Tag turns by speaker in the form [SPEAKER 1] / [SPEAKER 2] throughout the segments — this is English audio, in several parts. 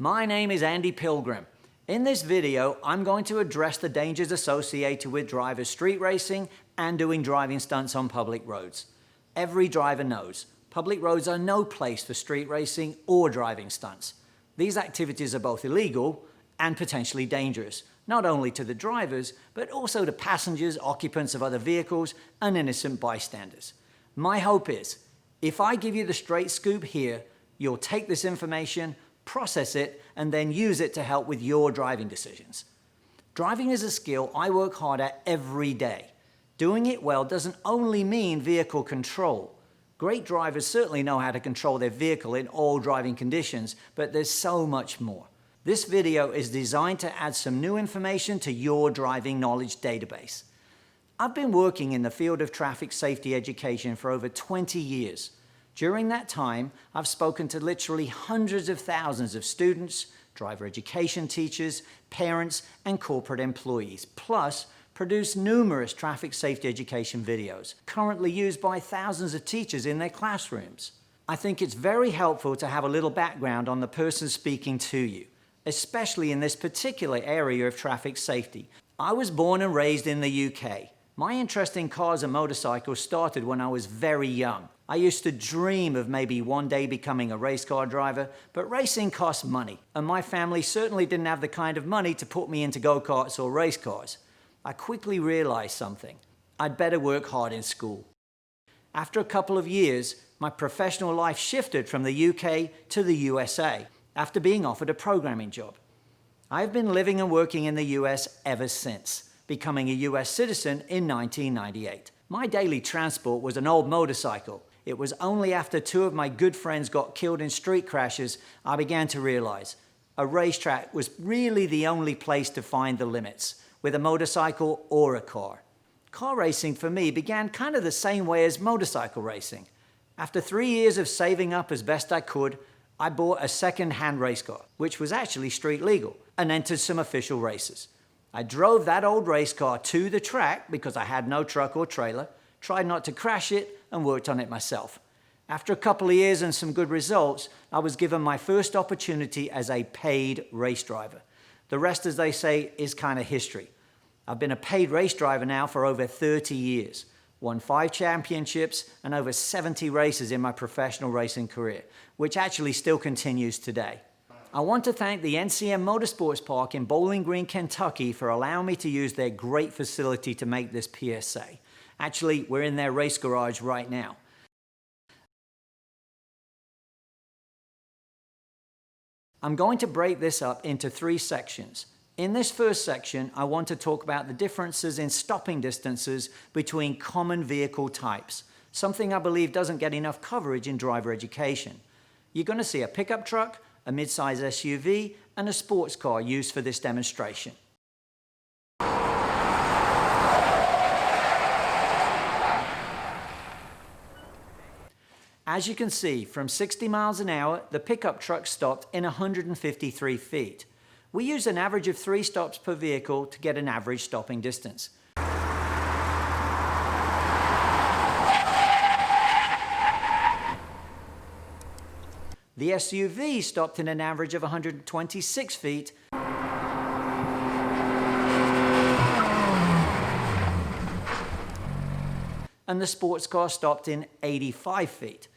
[SPEAKER 1] My name is Andy Pilgrim. In this video, I'm going to address the dangers associated with drivers street racing and doing driving stunts on public roads. Every driver knows, public roads are no place for street racing or driving stunts. These activities are both illegal and potentially dangerous, not only to the drivers, but also to passengers, occupants of other vehicles, and innocent bystanders. My hope is, if I give you the straight scoop here, you'll take this information, process it, and then use it to help with your driving decisions. Driving is a skill I work hard at every day. Doing it well doesn't only mean vehicle control. Great drivers certainly know how to control their vehicle in all driving conditions, but there's so much more. This video is designed to add some new information to your driving knowledge database. I've been working in the field of traffic safety education for over 20 years. During that time, I've spoken to literally hundreds of thousands of students, driver education teachers, parents, and corporate employees, plus produced numerous traffic safety education videos, currently used by thousands of teachers in their classrooms. I think it's very helpful to have a little background on the person speaking to you, especially in this particular area of traffic safety. I was born and raised in the UK. My interest in cars and motorcycles started when I was very young. I used to dream of maybe one day becoming a race car driver, but racing costs money, and my family certainly didn't have the kind of money to put me into go-karts or race cars. I quickly realized something. I'd better work hard in school. After a couple of years, my professional life shifted from the UK to the USA after being offered a programming job. I've been living and working in the US ever since, becoming a US citizen in 1998. My daily transport was an old motorcycle. It was only after two of my good friends got killed in street crashes I began to realize a racetrack was really the only place to find the limits, with a motorcycle or a car. Car racing for me began kind of the same way as motorcycle racing. After 3 years of saving up as best I could, I bought a second-hand race car, which was actually street legal, and entered some official races. I drove that old race car to the track because I had no truck or trailer, tried not to crash it, and worked on it myself. After a couple of years and some good results, I was given my first opportunity as a paid race driver. The rest, as they say, is kind of history. I've been a paid race driver now for over 30 years, won 5 championships and over 70 races in my professional racing career, which actually still continues today. I want to thank the NCM Motorsports Park in Bowling Green, Kentucky for allowing me to use their great facility to make this PSA. Actually, we're in their race garage right now. I'm going to break this up into 3 sections. In this first section, I want to talk about the differences in stopping distances between common vehicle types, something I believe doesn't get enough coverage in driver education. You're going to see a pickup truck, a mid-size SUV, and a sports car used for this demonstration. As you can see, from 60 miles an hour, the pickup truck stopped in 153 feet. We use an average of 3 stops per vehicle to get an average stopping distance. The SUV stopped in an average of 126 feet. And the sports car stopped in 85 feet.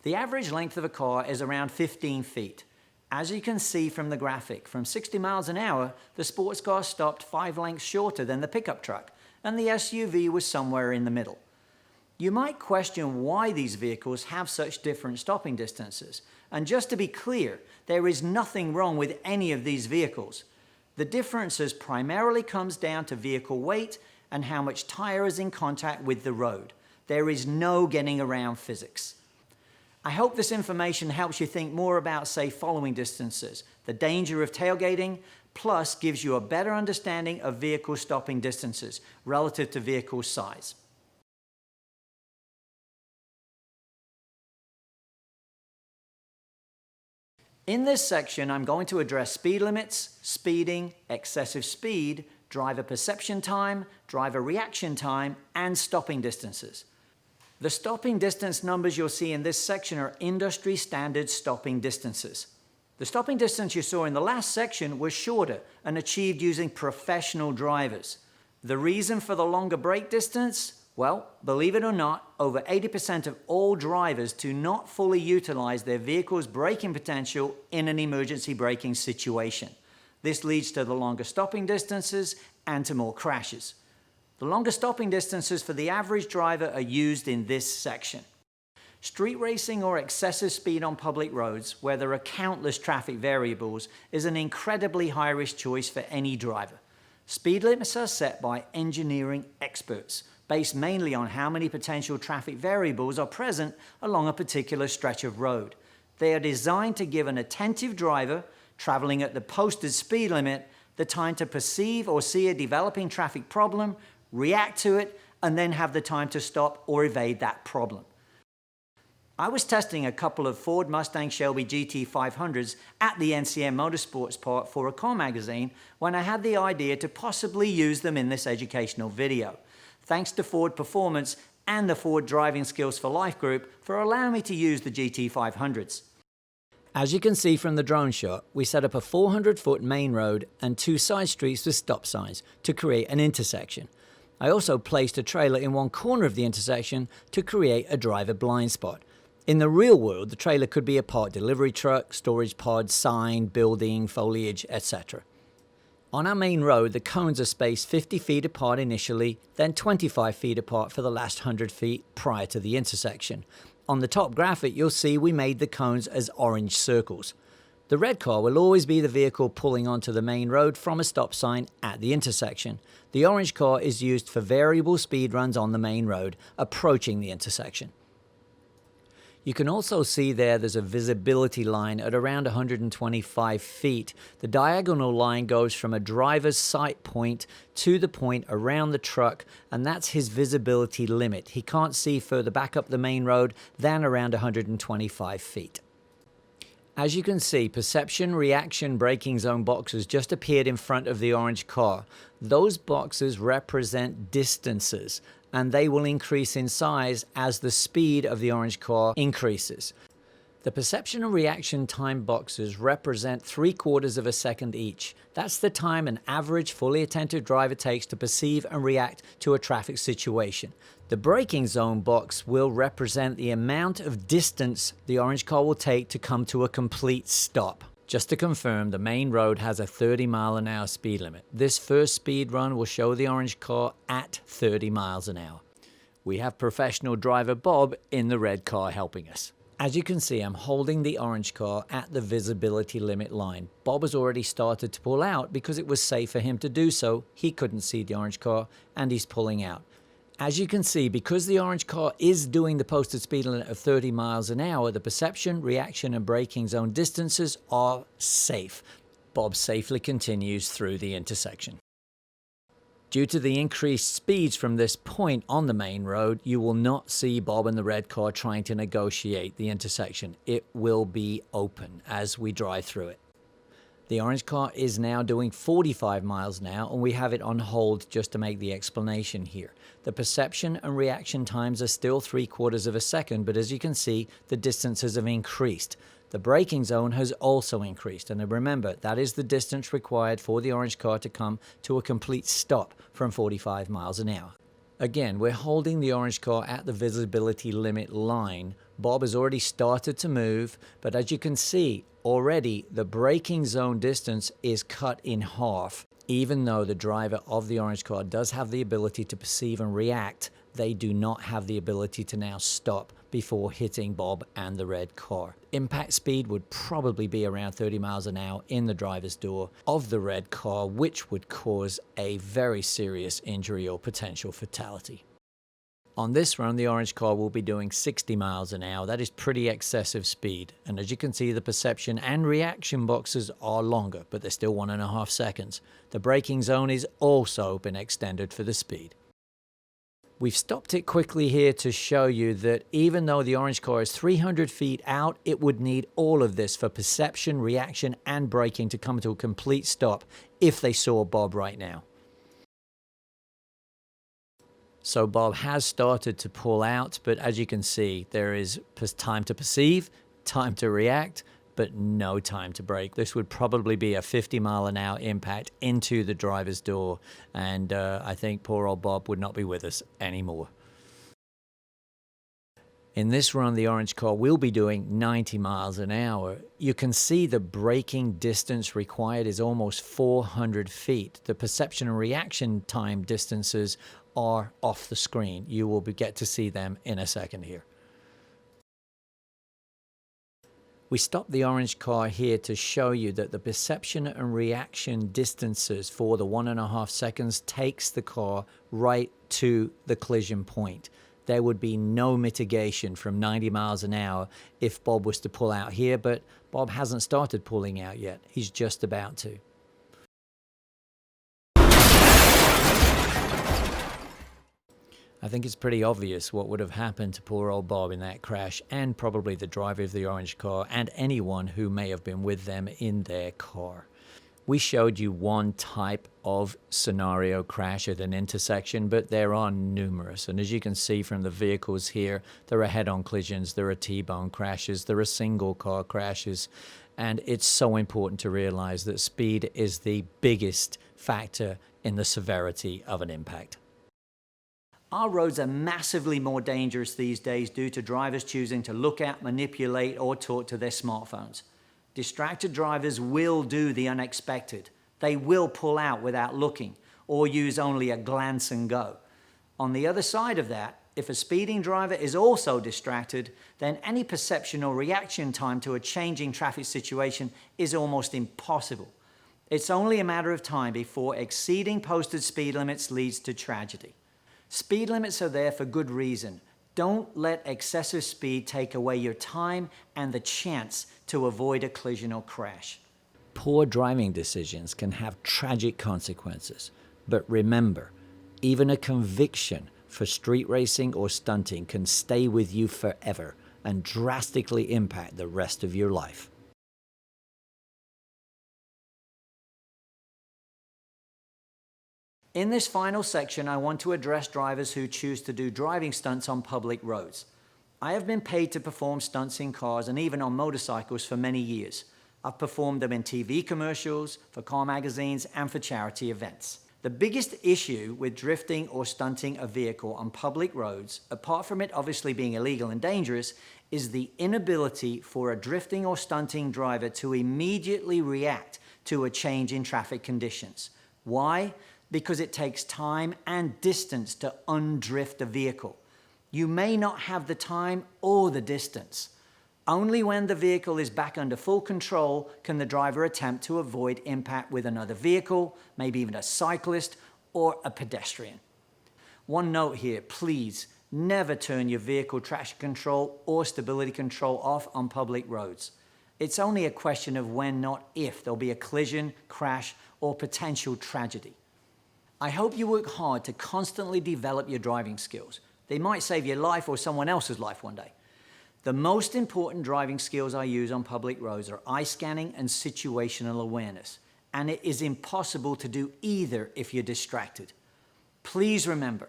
[SPEAKER 1] The average length of a car is around 15 feet. As you can see from the graphic, from 60 miles an hour, the sports car stopped 5 lengths shorter than the pickup truck, and the SUV was somewhere in the middle. You might question why these vehicles have such different stopping distances. And just to be clear, there is nothing wrong with any of these vehicles. The differences primarily comes down to vehicle weight and how much tire is in contact with the road. There is no getting around physics. I hope this information helps you think more about safe following distances, the danger of tailgating, plus gives you a better understanding of vehicle stopping distances relative to vehicle size. In this section, I'm going to address speed limits, speeding, excessive speed, driver perception time, driver reaction time, and stopping distances. The stopping distance numbers you'll see in this section are industry standard stopping distances. The stopping distance you saw in the last section was shorter and achieved using professional drivers. The reason for the longer brake distance? Well, believe it or not, over 80% of all drivers do not fully utilize their vehicle's braking potential in an emergency braking situation. This leads to the longer stopping distances and to more crashes. The longer stopping distances for the average driver are used in this section. Street racing or excessive speed on public roads, where there are countless traffic variables, is an incredibly high-risk choice for any driver. Speed limits are set by engineering experts, based mainly on how many potential traffic variables are present along a particular stretch of road. They are designed to give an attentive driver, traveling at the posted speed limit, the time to perceive or see a developing traffic problem, react to it, and then have the time to stop or evade that problem. I was testing a couple of Ford Mustang Shelby GT500s at the NCM Motorsports Park for a car magazine when I had the idea to possibly use them in this educational video. Thanks to Ford Performance and the Ford Driving Skills for Life group for allowing me to use the GT500s. As you can see from the drone shot, we set up a 400-foot main road and 2 side streets with stop signs to create an intersection. I also placed a trailer in one corner of the intersection to create a driver blind spot. In the real world, the trailer could be a part delivery truck, storage pod, sign, building, foliage, etc. On our main road, the cones are spaced 50 feet apart initially, then 25 feet apart for the last 100 feet prior to the intersection. On the top graphic, you'll see we made the cones as orange circles. The red car will always be the vehicle pulling onto the main road from a stop sign at the intersection. The orange car is used for variable speed runs on the main road, approaching the intersection. You can also see there's a visibility line at around 125 feet. The diagonal line goes from a driver's sight point to the point around the truck, and that's his visibility limit. He can't see further back up the main road than around 125 feet. As you can see, perception, reaction, braking zone boxes just appeared in front of the orange car. Those boxes represent distances, and they will increase in size as the speed of the orange car increases. The perception and reaction time boxes represent 3/4 of a second each. That's the time an average fully attentive driver takes to perceive and react to a traffic situation. The braking zone box will represent the amount of distance the orange car will take to come to a complete stop. Just to confirm, the main road has a 30-mile-an-hour speed limit. This first speed run will show the orange car at 30 miles an hour. We have professional driver Bob in the red car helping us. As you can see, I'm holding the orange car at the visibility limit line. Bob has already started to pull out because it was safe for him to do so. He couldn't see the orange car and he's pulling out. As you can see, because the orange car is doing the posted speed limit of 30 miles an hour, the perception, reaction, and braking zone distances are safe. Bob safely continues through the intersection. Due to the increased speeds from this point on the main road, you will not see Bob and the red car trying to negotiate the intersection. It will be open as we drive through it. The orange car is now doing 45 miles an hour, and we have it on hold just to make the explanation here. The perception and reaction times are still 3/4 of a second, but as you can see, the distances have increased. The braking zone has also increased, and remember, that is the distance required for the orange car to come to a complete stop from 45 miles an hour. Again, we're holding the orange car at the visibility limit line. Bob has already started to move, but as you can see, already the braking zone distance is cut in half. Even though the driver of the orange car does have the ability to perceive and react, they do not have the ability to now stop before hitting Bob and the red car. Impact speed would probably be around 30 miles an hour in the driver's door of the red car, which would cause a very serious injury or potential fatality. On this run, the orange car will be doing 60 miles an hour. That is pretty excessive speed. And as you can see, the perception and reaction boxes are longer, but they're still 1.5 seconds. The braking zone is also been extended for the speed. We've stopped it quickly here to show you that even though the orange car is 300 feet out, it would need all of this for perception, reaction, and braking to come to a complete stop if they saw Bob right now. So Bob has started to pull out, but as you can see, there is time to perceive, time to react, but no time to brake. This would probably be a 50-mile-an-hour impact into the driver's door, and I think poor old Bob would not be with us anymore. In this run, the orange car will be doing 90 miles an hour. You can see the braking distance required is almost 400 feet. The perception and reaction time distances are off the screen. You will get to see them in a second here. We stopped the orange car here to show you that the perception and reaction distances for the 1.5 seconds takes the car right to the collision point. There would be no mitigation from 90 miles an hour if Bob was to pull out here, but Bob hasn't started pulling out yet. He's just about to. I think it's pretty obvious what would have happened to poor old Bob in that crash, and probably the driver of the orange car and anyone who may have been with them in their car. We showed you one type of scenario crash at an intersection, but there are numerous. And as you can see from the vehicles here, there are head-on collisions, there are T-bone crashes, there are single car crashes. And it's so important to realize that speed is the biggest factor in the severity of an impact. Our roads are massively more dangerous these days due to drivers choosing to look at, manipulate, or talk to their smartphones. Distracted drivers will do the unexpected. They will pull out without looking or use only a glance and go. On the other side of that, if a speeding driver is also distracted, then any perception or reaction time to a changing traffic situation is almost impossible. It's only a matter of time before exceeding posted speed limits leads to tragedy. Speed limits are there for good reason. Don't let excessive speed take away your time and the chance to avoid a collision or crash. Poor driving decisions can have tragic consequences, but remember, even a conviction for street racing or stunting can stay with you forever and drastically impact the rest of your life. In this final section, I want to address drivers who choose to do driving stunts on public roads. I have been paid to perform stunts in cars and even on motorcycles for many years. I've performed them in TV commercials, for car magazines, and for charity events. The biggest issue with drifting or stunting a vehicle on public roads, apart from it obviously being illegal and dangerous, is the inability for a drifting or stunting driver to immediately react to a change in traffic conditions. Why? Because it takes time and distance to undrift a vehicle. You may not have the time or the distance. Only when the vehicle is back under full control can the driver attempt to avoid impact with another vehicle, maybe even a cyclist or a pedestrian. One note here, please never turn your vehicle traction control or stability control off on public roads. It's only a question of when, not if, there'll be a collision, crash, or potential tragedy. I hope you work hard to constantly develop your driving skills. They might save your life or someone else's life one day. The most important driving skills I use on public roads are eye scanning and situational awareness, and it is impossible to do either if you're distracted. Please remember,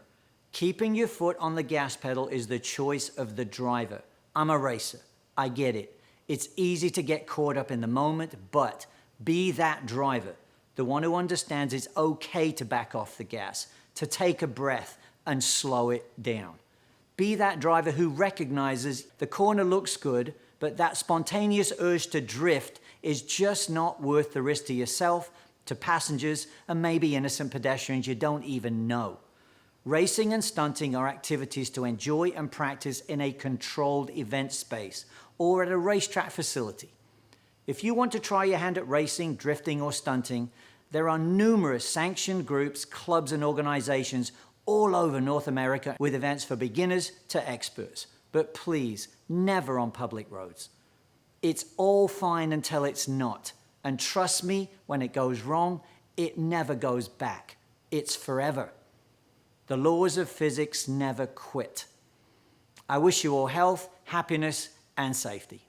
[SPEAKER 1] keeping your foot on the gas pedal is the choice of the driver. I'm a racer. I get it. It's easy to get caught up in the moment, but be that driver. The one who understands it's okay to back off the gas, to take a breath and slow it down. Be that driver who recognizes the corner looks good, but that spontaneous urge to drift is just not worth the risk to yourself, to passengers, and maybe innocent pedestrians you don't even know. Racing and stunting are activities to enjoy and practice in a controlled event space or at a racetrack facility. If you want to try your hand at racing, drifting, or stunting, there are numerous sanctioned groups, clubs, and organizations all over North America with events for beginners to experts. But please, never on public roads. It's all fine until it's not. And trust me, when it goes wrong, it never goes back. It's forever. The laws of physics never quit. I wish you all health, happiness, and safety.